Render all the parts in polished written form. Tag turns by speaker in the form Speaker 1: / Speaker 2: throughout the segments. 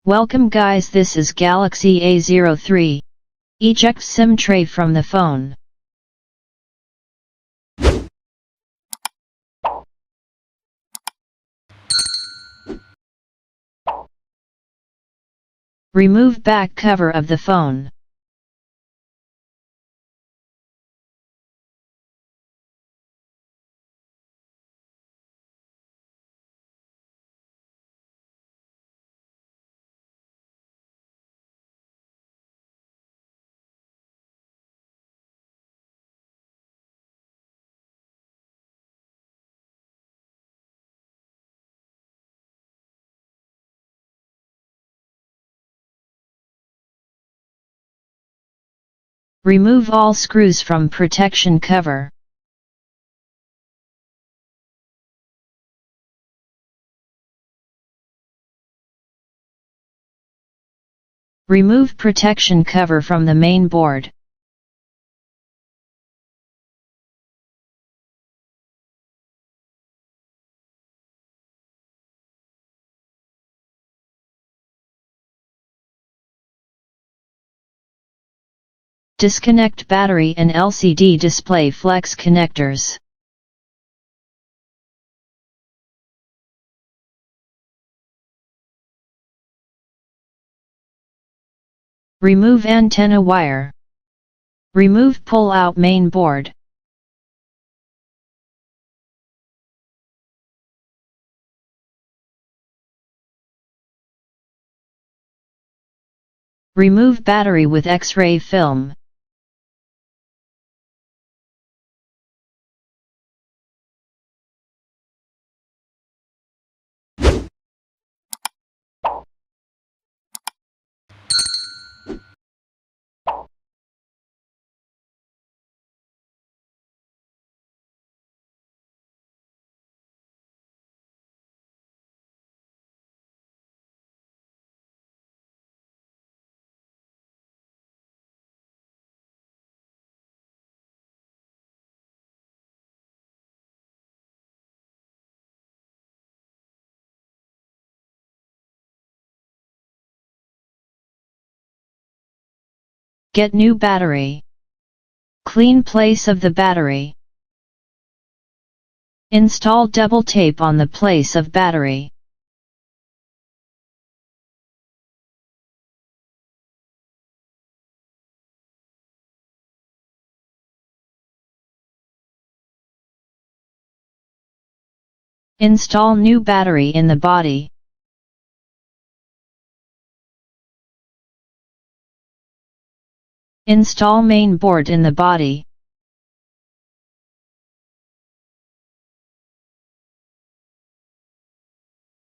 Speaker 1: Welcome guys, this is Galaxy A03. Eject SIM tray from the phone. Remove back cover of the phone. Remove all screws from protection cover. Remove protection cover from the main board. Disconnect battery and LCD display flex connectors. Remove antenna wire. Remove pull-out main board. Remove battery with X-ray film. Get new battery. Clean place of the battery. Install double tape on the place of battery. Install new battery in the body. Install main board in the body.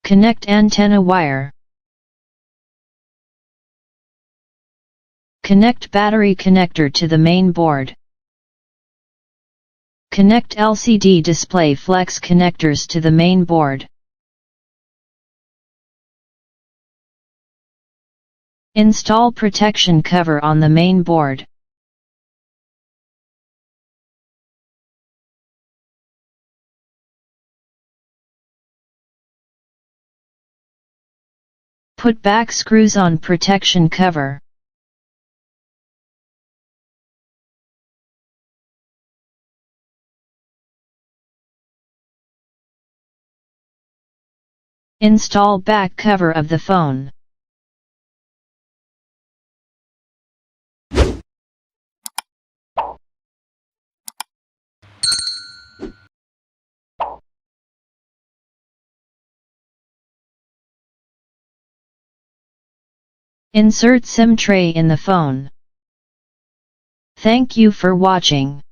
Speaker 1: Connect antenna wire. Connect battery connector to the main board. Connect LCD display flex connectors to the main board. Install protection cover on the main board. Put back screws on protection cover. Install back cover of the phone. Insert SIM tray in the phone. Thank you for watching.